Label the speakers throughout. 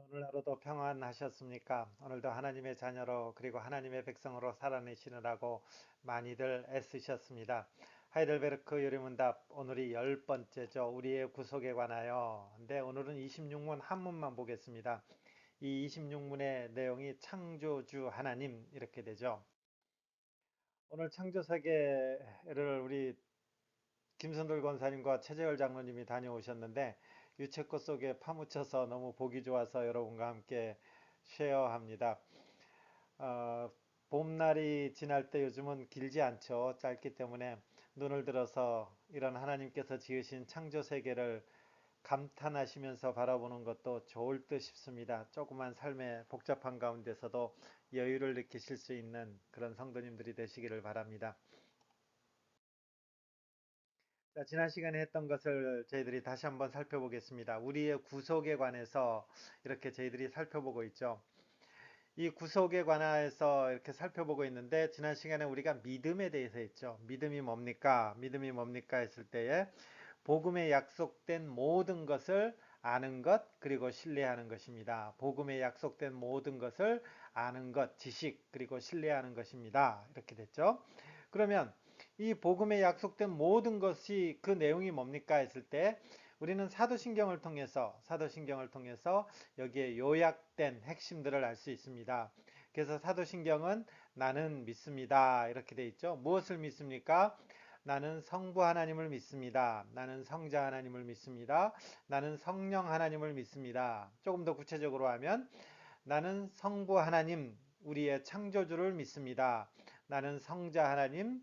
Speaker 1: 오늘 하루도 평안하셨습니까? 오늘도 하나님의 자녀로 그리고 하나님의 백성으로 살아내시느라고 많이들 애쓰셨습니다. 하이델베르크 요리문답 오늘이 10번째죠. 우리의 구속에 관하여. 근데 오늘은 26문 한문만 보겠습니다. 이 26문의 내용이 창조주 하나님 이렇게 되죠. 오늘 창조 세계를 우리 김선돌 권사님과 최재열 장로님이 다녀오셨는데 유채꽃 속에 파묻혀서 너무 보기 좋아서 여러분과 함께 쉐어합니다. 어, 봄날이 지날 때 요즘은 길지 않죠. 짧기 때문에 눈을 들어서 이런 하나님께서 지으신 창조 세계를 감탄하시면서 바라보는 것도 좋을 듯 싶습니다. 조그만 삶의 복잡한 가운데서도 여유를 느끼실 수 있는 그런 성도님들이 되시기를 바랍니다. 자, 지난 시간에 했던 것을 저희들이 다시 한번 살펴보겠습니다. 우리의 구속에 관해서 이렇게 저희들이 살펴보고 있죠. 이 구속에 관해서 이렇게 살펴보고 있는데 지난 시간에 우리가 믿음에 대해서 했죠. 믿음이 뭡니까? 믿음이 뭡니까? 했을 때에 복음에 약속된 모든 것을 아는 것 그리고 신뢰하는 것입니다. 복음에 약속된 모든 것을 아는 것, 지식 그리고 신뢰하는 것입니다. 이렇게 됐죠. 그러면 이 복음에 약속된 모든 것이 그 내용이 뭡니까 했을 때 우리는 사도신경을 통해서 여기에 요약된 핵심들을 알 수 있습니다. 그래서 사도신경은 나는 믿습니다. 이렇게 돼 있죠. 무엇을 믿습니까? 나는 성부 하나님을 믿습니다. 나는 성자 하나님을 믿습니다. 나는 성령 하나님을 믿습니다. 조금 더 구체적으로 하면 나는 성부 하나님, 우리의 창조주를 믿습니다. 나는 성자 하나님,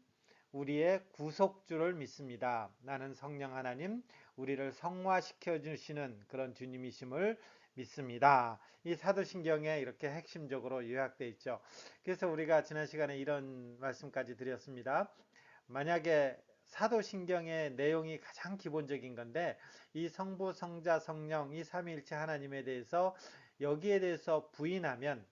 Speaker 1: 우리의 구속주를 믿습니다. 나는 성령 하나님, 우리를 성화시켜 주시는 그런 주님이심을 믿습니다. 이 사도신경에 이렇게 핵심적으로 요약되어 있죠. 그래서 우리가 지난 시간에 이런 말씀까지 드렸습니다. 만약에 사도신경의 내용이 가장 기본적인 건데 이 성부, 성자, 성령 이 삼위일체 하나님에 대해서 여기에 대해서 부인하면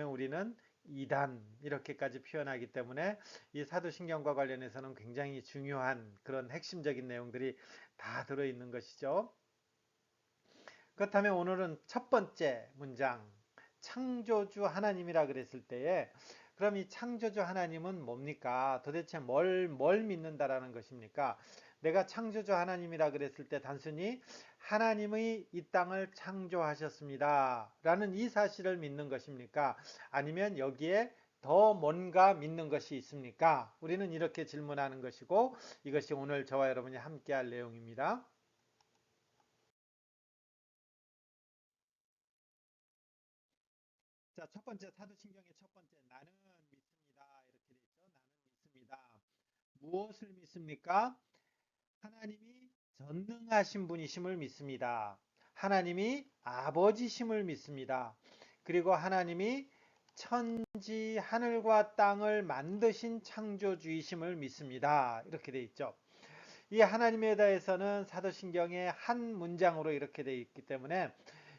Speaker 1: 우리는 이단 이렇게까지 표현하기 때문에 이 사도신경과 관련해서는 굉장히 중요한 그런 핵심적인 내용들이 다 들어있는 것이죠. 그렇다면 오늘은 첫 번째 문장 창조주 하나님이라 그랬을 때에 그럼 이 창조주 하나님은 뭡니까? 도대체 뭘 믿는다라는 것입니까? 내가 창조주 하나님이라 그랬을 때 단순히 하나님의 이 땅을 창조하셨습니다. 라는 이 사실을 믿는 것입니까? 아니면 여기에 더 뭔가 믿는 것이 있습니까? 우리는 이렇게 질문하는 것이고 이것이 오늘 저와 여러분이 함께 할 내용입니다. 자, 첫 번째 사도신경의 첫 번째 나는 믿습니다. 이렇게 돼 있죠. 나는 믿습니다. 무엇을 믿습니까? 하나님이 전능하신 분이심을 믿습니다. 하나님이 아버지심을 믿습니다. 그리고 하나님이 천지 하늘과 땅을 만드신 창조주이심을 믿습니다. 이렇게 돼 있죠. 이 하나님에 대해서는 사도신경의 한 문장으로 이렇게 되어 있기 때문에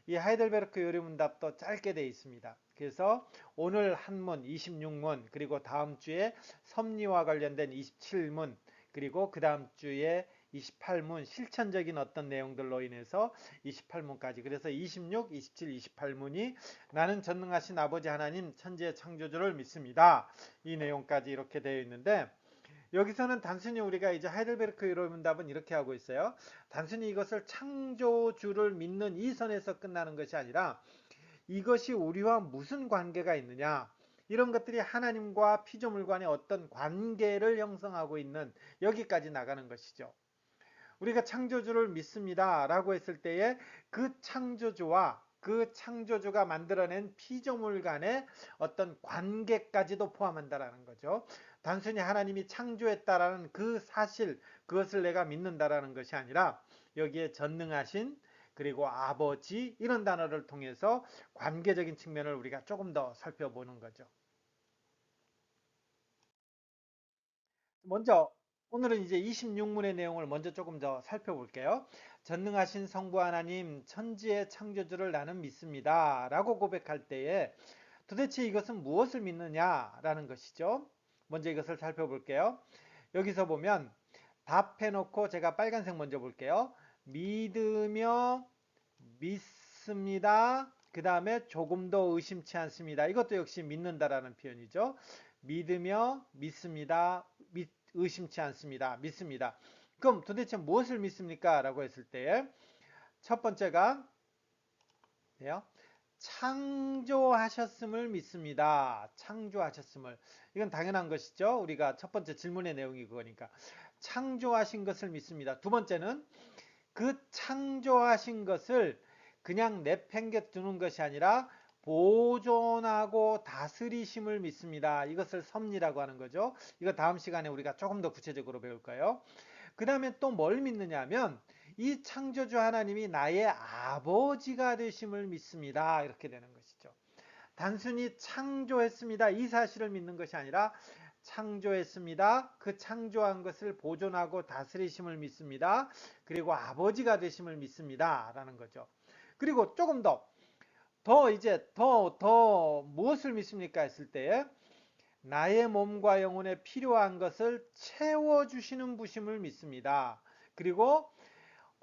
Speaker 1: 이 하이델베르크 요리문답도 짧게 되어 있습니다. 그래서 오늘 한문 26문 그리고 다음 주에 섭리와 관련된 27문 그리고 그 다음 주에 28문 실천적인 어떤 내용들로 인해서 28문까지 그래서 26, 27, 28문이 나는 전능하신 아버지 하나님 천지의 창조주를 믿습니다. 이 내용까지 이렇게 되어 있는데 여기서는 단순히 우리가 이제 하이델베르크 이론답은 이렇게 하고 있어요. 단순히 이것을 창조주를 믿는 이 선에서 끝나는 것이 아니라 이것이 우리와 무슨 관계가 있느냐. 이런 것들이 하나님과 피조물간의 어떤 관계를 형성하고 있는 여기까지 나가는 것이죠. 우리가 창조주를 믿습니다. 라고 했을 때에 그 창조주와 그 창조주가 만들어낸 피조물 간의 어떤 관계까지도 포함한다라는 거죠. 단순히 하나님이 창조했다라는 그 사실, 그것을 내가 믿는다라는 것이 아니라 여기에 전능하신 그리고 아버지 이런 단어를 통해서 관계적인 측면을 우리가 조금 더 살펴보는 거죠. 먼저 오늘은 이제 26문의 내용을 먼저 조금 더 살펴볼게요. 전능하신 성부 하나님 천지의 창조주를 나는 믿습니다. 라고 고백할 때에 도대체 이것은 무엇을 믿느냐라는 것이죠. 먼저 이것을 살펴볼게요. 여기서 보면 답해놓고 제가 빨간색 먼저 볼게요. 믿으며 믿습니다. 그 다음에 조금도 의심치 않습니다. 이것도 역시 믿는다라는 표현이죠. 믿으며 믿습니다. 의심치 않습니다. 믿습니다. 그럼 도대체 무엇을 믿습니까? 라고 했을 때 첫 번째가 창조하셨음을 믿습니다. 창조하셨음을. 이건 당연한 것이죠. 우리가 첫 번째 질문의 내용이 그거니까. 창조하신 것을 믿습니다. 두 번째는 그 창조하신 것을 그냥 내팽개 두는 것이 아니라 보존하고 다스리심을 믿습니다. 이것을 섭리라고 하는 거죠. 이거 다음 시간에 우리가 조금 더 구체적으로 배울 거예요. 그 다음에 또 뭘 믿느냐 하면 이 창조주 하나님이 나의 아버지가 되심을 믿습니다. 이렇게 되는 것이죠. 단순히 창조했습니다. 이 사실을 믿는 것이 아니라 창조했습니다. 그 창조한 것을 보존하고 다스리심을 믿습니다. 그리고 아버지가 되심을 믿습니다. 라는 거죠. 그리고 조금 더 무엇을 믿습니까? 했을 때 나의 몸과 영혼에 필요한 것을 채워주시는 부심을 믿습니다. 그리고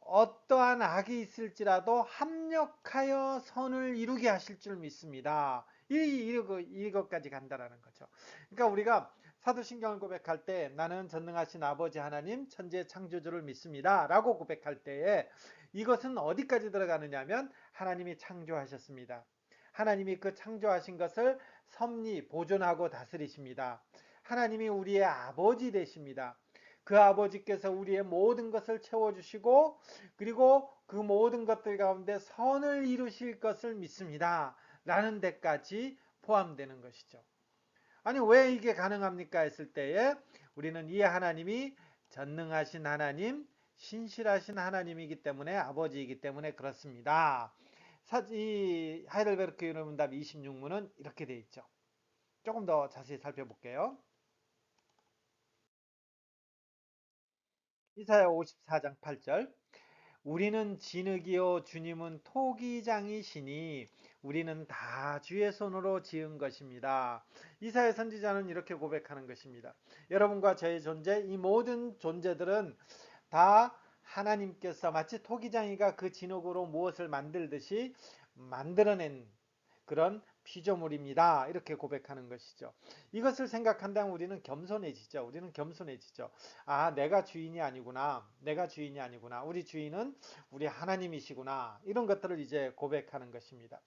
Speaker 1: 어떠한 악이 있을지라도 합력하여 선을 이루게 하실 줄 믿습니다. 이것까지 간다라는 거죠. 그러니까 우리가 사도신경을 고백할 때 나는 전능하신 아버지 하나님 천지의 창조주를 믿습니다. 라고 고백할 때에 이것은 어디까지 들어가느냐 하면 하나님이 창조하셨습니다. 하나님이 그 창조하신 것을 섭리, 보존하고 다스리십니다. 하나님이 우리의 아버지 되십니다. 그 아버지께서 우리의 모든 것을 채워주시고 그리고 그 모든 것들 가운데 선을 이루실 것을 믿습니다. 라는 데까지 포함되는 것이죠. 아니 왜 이게 가능합니까? 했을 때에 우리는 이 하나님이 전능하신 하나님, 신실하신 하나님이기 때문에 아버지이기 때문에 그렇습니다. 이 하이델베르크 유럽문답 26문은 이렇게 되어 있죠. 조금 더 자세히 살펴볼게요. 이사야 54장 8절 우리는 진흙이요 주님은 토기장이시니 우리는 다 주의 손으로 지은 것입니다. 이사야 선지자는 이렇게 고백하는 것입니다. 여러분과 저의 존재, 이 모든 존재들은 다 하나님께서 마치 토기장이가 그 진흙으로 무엇을 만들듯이 만들어낸 그런 피조물입니다. 이렇게 고백하는 것이죠. 이것을 생각한다면 우리는 겸손해지죠. 우리는 겸손해지죠. 아, 내가 주인이 아니구나. 내가 주인이 아니구나. 우리 주인은 우리 하나님이시구나. 이런 것들을 이제 고백하는 것입니다.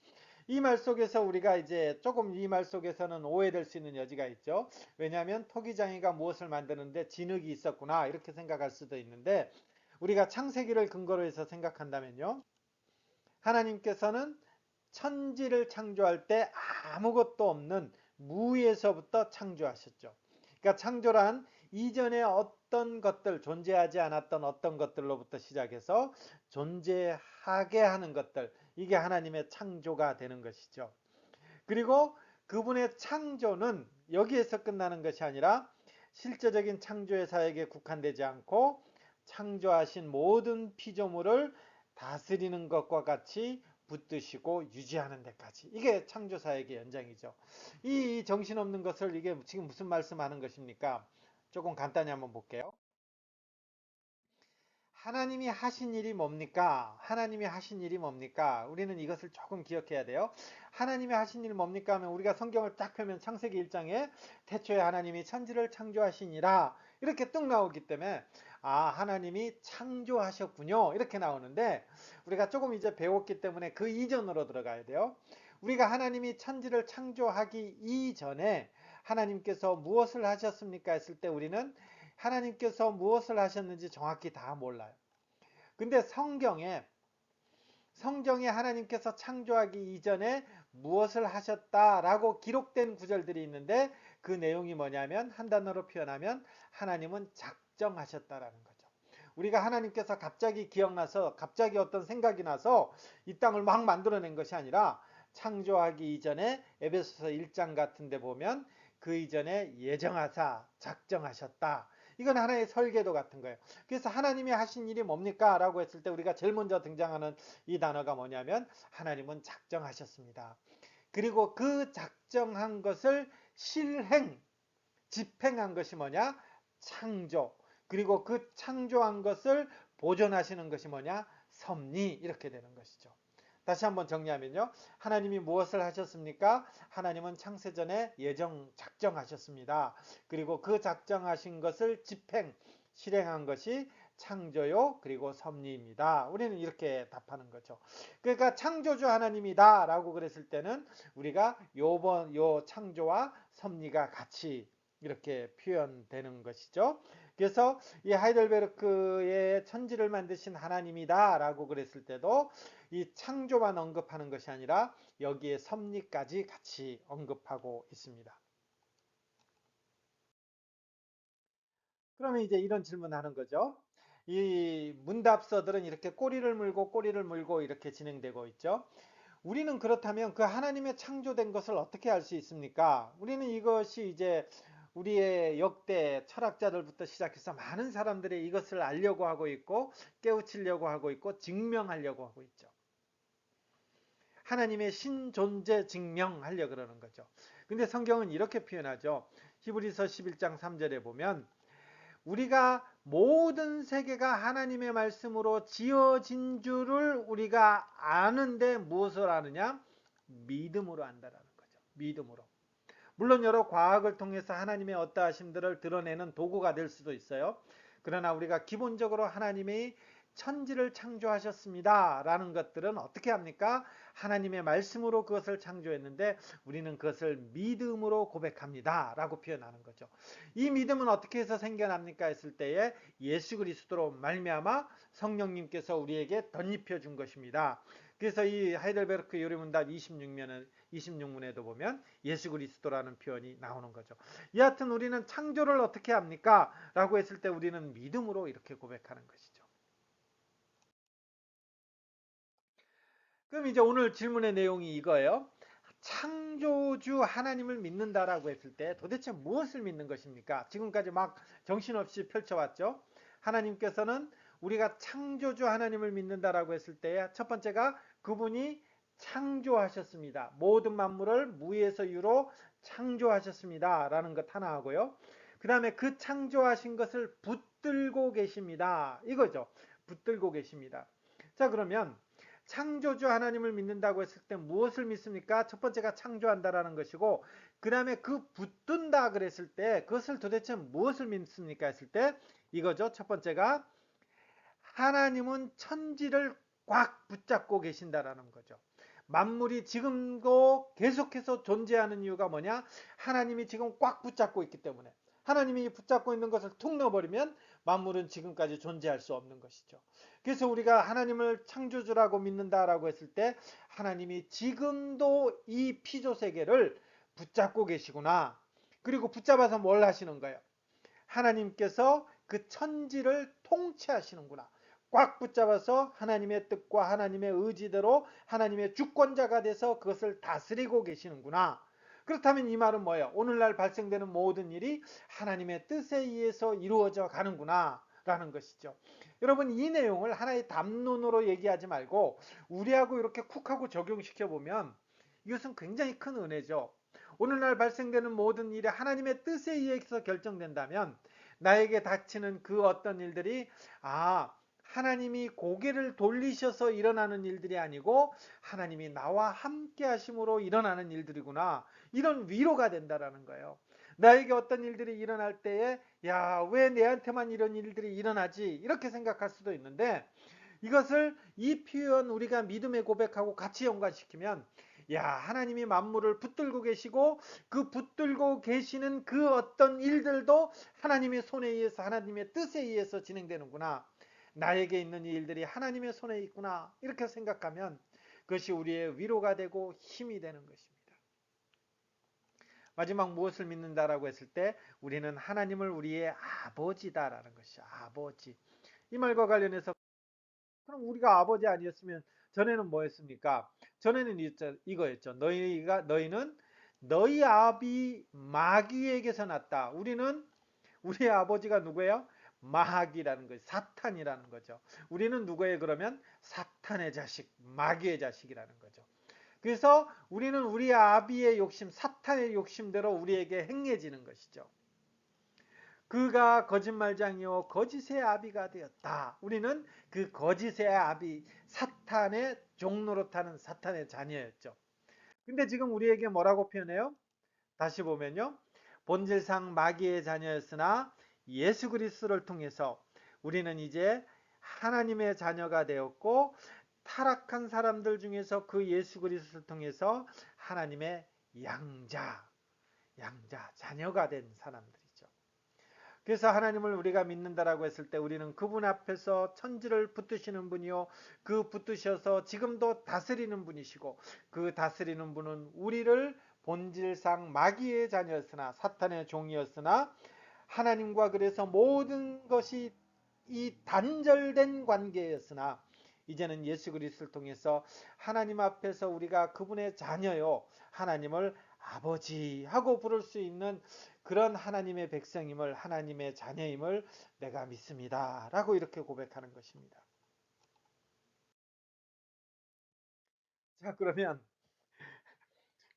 Speaker 1: 이 말 속에서 우리가 이제 조금 이 말 속에서는 오해될 수 있는 여지가 있죠. 왜냐하면 토기장이가 무엇을 만드는데 진흙이 있었구나. 이렇게 생각할 수도 있는데 우리가 창세기를 근거로 해서 생각한다면요. 하나님께서는 천지를 창조할 때 아무것도 없는 무에서부터 창조하셨죠. 그러니까 창조란 이전에 어떤 것들, 존재하지 않았던 어떤 것들로부터 시작해서 존재하게 하는 것들, 이게 하나님의 창조가 되는 것이죠. 그리고 그분의 창조는 여기에서 끝나는 것이 아니라 실제적인 창조의 사역에 국한되지 않고 창조하신 모든 피조물을 다스리는 것과 같이 붙드시고 유지하는 데까지. 이게 창조사역의 연장이죠. 이 정신없는 것을 이게 지금 무슨 말씀하는 것입니까? 조금 간단히 한번 볼게요. 하나님이 하신 일이 뭡니까? 하나님이 하신 일이 뭡니까? 우리는 이것을 조금 기억해야 돼요. 하나님이 하신 일이 뭡니까? 하면 우리가 성경을 딱 펴면 창세기 1장에 태초에 하나님이 천지를 창조하시니라 이렇게 뚝 나오기 때문에 아, 하나님이 창조하셨군요. 이렇게 나오는데 우리가 조금 이제 배웠기 때문에 그 이전으로 들어가야 돼요. 우리가 하나님이 천지를 창조하기 이전에 하나님께서 무엇을 하셨습니까? 했을 때 우리는 하나님께서 무엇을 하셨는지 정확히 다 몰라요. 근데 성경에 하나님께서 창조하기 이전에 무엇을 하셨다라고 기록된 구절들이 있는데 그 내용이 뭐냐면 한 단어로 표현하면 하나님은 작정하셨다라는 거죠. 우리가 하나님께서 갑자기 기억나서 갑자기 어떤 생각이 나서 이 땅을 막 만들어낸 것이 아니라 창조하기 이전에 에베소서 1장 같은 데 보면 그 이전에 예정하사 작정하셨다. 이건 하나의 설계도 같은 거예요. 그래서 하나님이 하신 일이 뭡니까? 라고 했을 때 우리가 제일 먼저 등장하는 이 단어가 뭐냐면 하나님은 작정하셨습니다. 그리고 그 작정한 것을 집행한 것이 뭐냐? 창조. 그리고 그 창조한 것을 보존하시는 것이 뭐냐? 섭리. 이렇게 되는 것이죠. 다시 한번 정리하면요. 하나님이 무엇을 하셨습니까? 하나님은 창세전에 작정하셨습니다. 그리고 그 작정하신 것을 실행한 것이 창조요, 그리고 섭리입니다. 우리는 이렇게 답하는 거죠. 그러니까 창조주 하나님이다 라고 그랬을 때는 우리가 요 창조와 섭리가 같이 이렇게 표현되는 것이죠. 그래서 이 하이델베르크의 천지를 만드신 하나님이다 라고 그랬을 때도 이 창조만 언급하는 것이 아니라 여기에 섭리까지 같이 언급하고 있습니다. 그러면 이제 이런 질문하는 거죠. 이 문답서들은 이렇게 꼬리를 물고 이렇게 진행되고 있죠. 우리는 그렇다면 그 하나님의 창조된 것을 어떻게 알 수 있습니까? 우리는 이것이 이제 우리의 역대 철학자들부터 시작해서 많은 사람들이 이것을 알려고 하고 있고 깨우치려고 하고 있고 증명하려고 하고 있죠. 하나님의 신존재 증명하려 그러는 거죠. 근데 성경은 이렇게 표현하죠. 히브리서 11장 3절에 보면 우리가 모든 세계가 하나님의 말씀으로 지어진 줄을 우리가 아는데 무엇을 아느냐? 믿음으로 안다라는 거죠. 믿음으로. 물론 여러 과학을 통해서 하나님의 어떠하심들을 드러내는 도구가 될 수도 있어요. 그러나 우리가 기본적으로 하나님이 천지를 창조하셨습니다 라는 것들은 어떻게 합니까? 하나님의 말씀으로 그것을 창조했는데 우리는 그것을 믿음으로 고백합니다 라고 표현하는 거죠. 이 믿음은 어떻게 해서 생겨납니까 했을 때에 예수 그리스도로 말미암아 성령님께서 우리에게 덧입혀 준 것입니다. 그래서 이 하이델베르크 요리문답 26문에도 보면 예수 그리스도라는 표현이 나오는 거죠. 여하튼 우리는 창조를 어떻게 합니까? 라고 했을 때 우리는 믿음으로 이렇게 고백하는 것이죠. 그럼 이제 오늘 질문의 내용이 이거예요. 창조주 하나님을 믿는다라고 했을 때 도대체 무엇을 믿는 것입니까? 지금까지 막 정신없이 펼쳐왔죠. 하나님께서는 우리가 창조주 하나님을 믿는다라고 했을 때 첫 번째가 그분이 창조하셨습니다. 모든 만물을 무에서 유로 창조하셨습니다. 라는 것 하나 하고요. 그 다음에 그 창조하신 것을 붙들고 계십니다. 이거죠. 붙들고 계십니다. 자, 그러면 창조주 하나님을 믿는다고 했을 때 무엇을 믿습니까? 첫 번째가 창조한다라는 것이고 그 다음에 그 붙든다 그랬을 때 그것을 도대체 무엇을 믿습니까? 했을 때 이거죠. 첫 번째가 하나님은 천지를 꽉 붙잡고 계신다라는 거죠. 만물이 지금도 계속해서 존재하는 이유가 뭐냐? 하나님이 지금 꽉 붙잡고 있기 때문에. 하나님이 붙잡고 있는 것을 툭 넣어버리면 만물은 지금까지 존재할 수 없는 것이죠. 그래서 우리가 하나님을 창조주라고 믿는다라고 했을 때 하나님이 지금도 이 피조 세계를 붙잡고 계시구나. 그리고 붙잡아서 뭘 하시는 거예요? 하나님께서 그 천지를 통치하시는구나. 꽉 붙잡아서 하나님의 뜻과 하나님의 의지대로 하나님의 주권자가 돼서 그것을 다스리고 계시는구나. 그렇다면 이 말은 뭐예요? 오늘날 발생되는 모든 일이 하나님의 뜻에 의해서 이루어져 가는구나 라는 것이죠. 여러분 이 내용을 하나의 담론으로 얘기하지 말고 우리하고 이렇게 쿡하고 적용시켜 보면 이것은 굉장히 큰 은혜죠. 오늘날 발생되는 모든 일이 하나님의 뜻에 의해서 결정된다면 나에게 닥치는 그 어떤 일들이 하나님이 고개를 돌리셔서 일어나는 일들이 아니고 하나님이 나와 함께 하심으로 일어나는 일들이구나. 이런 위로가 된다라는 거예요. 나에게 어떤 일들이 일어날 때에 왜 내한테만 이런 일들이 일어나지? 이렇게 생각할 수도 있는데 이것을 이 표현 우리가 믿음의 고백하고 같이 연관시키면 하나님이 만물을 붙들고 계시고 그 붙들고 계시는 그 어떤 일들도 하나님의 손에 의해서 하나님의 뜻에 의해서 진행되는구나. 나에게 있는 일들이 하나님의 손에 있구나. 이렇게 생각하면 그것이 우리의 위로가 되고 힘이 되는 것입니다. 마지막 무엇을 믿는다라고 했을 때 우리는 하나님을 우리의 아버지다라는 것이죠. 아버지. 이 말과 관련해서 그럼 우리가 아버지 아니었으면 전에는 뭐였습니까? 전에는 이거였죠. 너희는 너희 아비 마귀에게서 났다. 우리의 아버지가 누구예요? 마귀라는 거죠. 사탄이라는 거죠. 우리는 누구예요? 그러면 사탄의 자식, 마귀의 자식이라는 거죠. 그래서 우리는 우리 아비의 욕심, 사탄의 욕심대로 우리에게 행해지는 것이죠. 그가 거짓말장이요 거짓의 아비가 되었다. 우리는 그 거짓의 아비 사탄의 종노릇하는 사탄의 자녀였죠. 근데 지금 우리에게 뭐라고 표현해요? 다시 보면요. 본질상 마귀의 자녀였으나 예수 그리스도를 통해서 우리는 이제 하나님의 자녀가 되었고 타락한 사람들 중에서 그 예수 그리스도를 통해서 하나님의 자녀가 된 사람들이죠. 그래서 하나님을 우리가 믿는다라고 했을 때 우리는 그분 앞에서 천지를 붙드시는 분이요. 그 붙드셔서 지금도 다스리는 분이시고 그 다스리는 분은 우리를 본질상 마귀의 자녀였으나 사탄의 종이었으나 하나님과 그래서 모든 것이 이 단절된 관계였으나 이제는 예수 그리스도를 통해서 하나님 앞에서 우리가 그분의 자녀요 하나님을 아버지하고 부를 수 있는 그런 하나님의 백성임을 하나님의 자녀임을 내가 믿습니다 라고 이렇게 고백하는 것입니다. 자, 그러면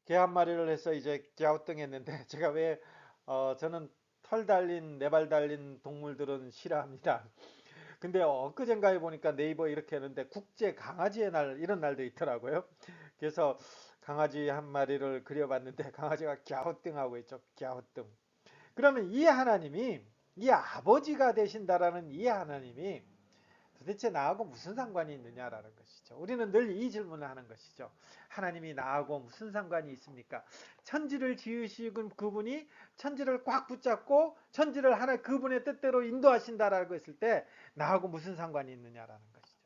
Speaker 1: 개 한 마리를 해서 이제 갸우뚱했는데 제가 왜 저는 털 달린 네 발 달린 동물들은 싫어합니다. 근데 엊그젠가에 보니까 네이버 이렇게 하는데 국제 강아지의 날 이런 날도 있더라고요. 그래서 강아지 한 마리를 그려봤는데 강아지가 갸우뚱하고 있죠. 갸우뚱. 그러면 이 하나님이 이 아버지가 되신다라는 이 하나님이 도대체 나하고 무슨 상관이 있느냐라는 것이죠. 우리는 늘 이 질문을 하는 것이죠. 하나님이 나하고 무슨 상관이 있습니까? 천지를 지으시군 그분이 천지를 꽉 붙잡고 천지를 하나 그분의 뜻대로 인도하신다라고 했을 때 나하고 무슨 상관이 있느냐라는 것이죠.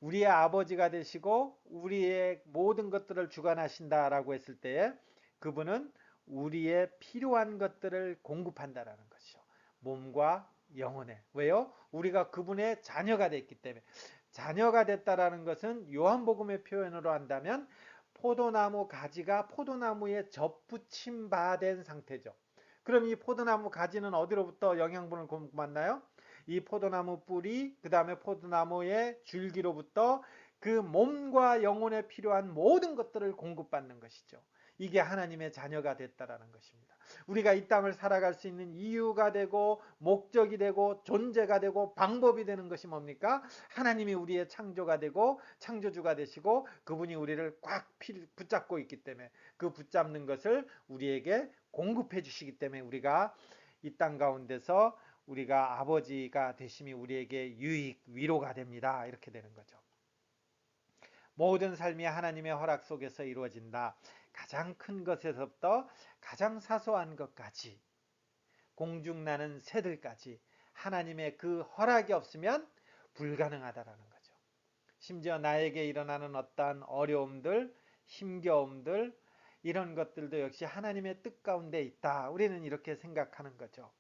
Speaker 1: 우리의 아버지가 되시고 우리의 모든 것들을 주관하신다라고 했을 때에 그분은 우리의 필요한 것들을 공급한다라는 것이죠. 몸과 영혼에. 왜요? 우리가 그분의 자녀가 됐기 때문에. 자녀가 됐다라는 것은 요한복음의 표현으로 한다면 포도나무 가지가 포도나무에 접붙임 바 된 상태죠. 그럼 이 포도나무 가지는 어디로부터 영양분을 공급받나요? 이 포도나무 뿌리, 그 다음에 포도나무의 줄기로부터 그 몸과 영혼에 필요한 모든 것들을 공급받는 것이죠. 이게 하나님의 자녀가 됐다라는 것입니다. 우리가 이 땅을 살아갈 수 있는 이유가 되고 목적이 되고 존재가 되고 방법이 되는 것이 뭡니까? 하나님이 우리의 창조가 되고 창조주가 되시고 그분이 우리를 꽉 붙잡고 있기 때문에 그 붙잡는 것을 우리에게 공급해 주시기 때문에 우리가 이 땅 가운데서 우리가 아버지가 되심이 우리에게 유익, 위로가 됩니다. 이렇게 되는 거죠. 모든 삶이 하나님의 허락 속에서 이루어진다. 가장 큰 것에서부터 가장 사소한 것까지 공중나는 새들까지 하나님의 그 허락이 없으면 불가능하다라는 거죠. 심지어 나에게 일어나는 어떠한 어려움들, 힘겨움들 이런 것들도 역시 하나님의 뜻 가운데 있다. 우리는 이렇게 생각하는 거죠.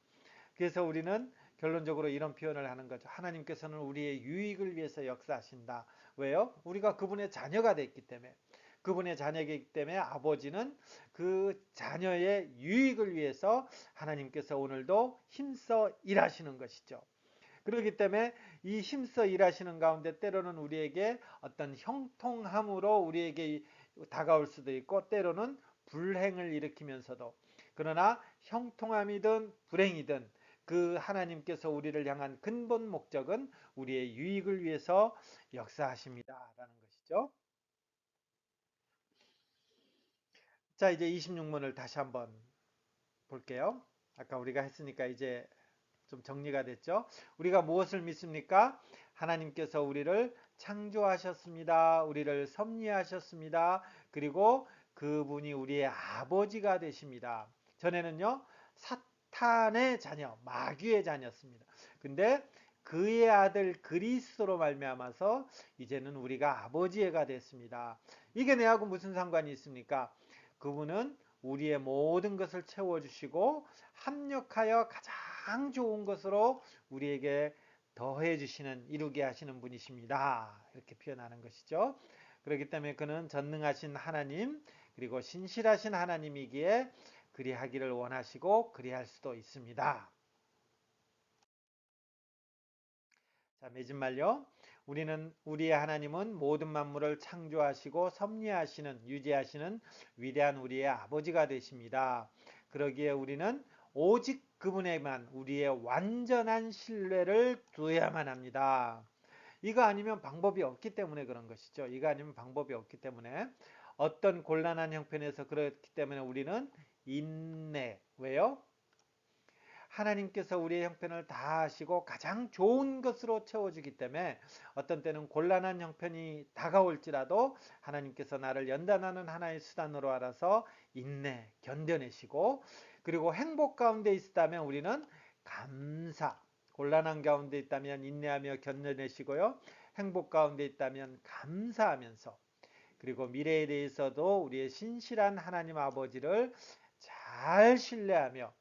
Speaker 1: 그래서 우리는 결론적으로 이런 표현을 하는 거죠. 하나님께서는 우리의 유익을 위해서 역사하신다. 왜요? 우리가 그분의 자녀가 됐기 때문에. 그분의 자녀이기 때문에 아버지는 그 자녀의 유익을 위해서 하나님께서 오늘도 힘써 일하시는 것이죠. 그렇기 때문에 이 힘써 일하시는 가운데 때로는 우리에게 어떤 형통함으로 우리에게 다가올 수도 있고 때로는 불행을 일으키면서도 그러나 형통함이든 불행이든 그 하나님께서 우리를 향한 근본 목적은 우리의 유익을 위해서 역사하십니다라는 것이죠. 자, 이제 26문을 다시 한번 볼게요. 아까 우리가 했으니까 이제 좀 정리가 됐죠. 우리가 무엇을 믿습니까? 하나님께서 우리를 창조하셨습니다. 우리를 섭리하셨습니다. 그리고 그분이 우리의 아버지가 되십니다. 전에는요, 사탄의 자녀, 마귀의 자녀였습니다. 근데 그의 아들 그리스도로 말미암아서 이제는 우리가 아버지가 됐습니다. 이게 내하고 무슨 상관이 있습니까? 그분은 우리의 모든 것을 채워주시고 합력하여 가장 좋은 것으로 우리에게 더해 주시는 이루게 하시는 분이십니다. 이렇게 표현하는 것이죠. 그렇기 때문에 그는 전능하신 하나님 그리고 신실하신 하나님이기에 그리하기를 원하시고 그리할 수도 있습니다. 자, 맺은 말요. 우리의 하나님은 모든 만물을 창조하시고 섭리하시는 유지하시는 위대한 우리의 아버지가 되십니다. 그러기에 우리는 오직 그분에만 우리의 완전한 신뢰를 두어야만 합니다. 이거 아니면 방법이 없기 때문에 그런 것이죠. 이거 아니면 방법이 없기 때문에 어떤 곤란한 형편에서 그렇기 때문에 우리는 인내. 왜요? 하나님께서 우리의 형편을 다 아시고 가장 좋은 것으로 채워주기 때문에 어떤 때는 곤란한 형편이 다가올지라도 하나님께서 나를 연단하는 하나의 수단으로 알아서 인내, 견뎌내시고 그리고 행복 가운데 있다면 우리는 감사, 곤란한 가운데 있다면 인내하며 견뎌내시고요. 행복 가운데 있다면 감사하면서 그리고 미래에 대해서도 우리의 신실한 하나님 아버지를 잘 신뢰하며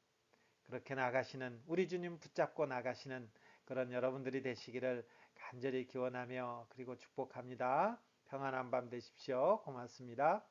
Speaker 1: 그렇게 나가시는 우리 주님 붙잡고 나가시는 그런 여러분들이 되시기를 간절히 기원하며 그리고 축복합니다. 평안한 밤 되십시오. 고맙습니다.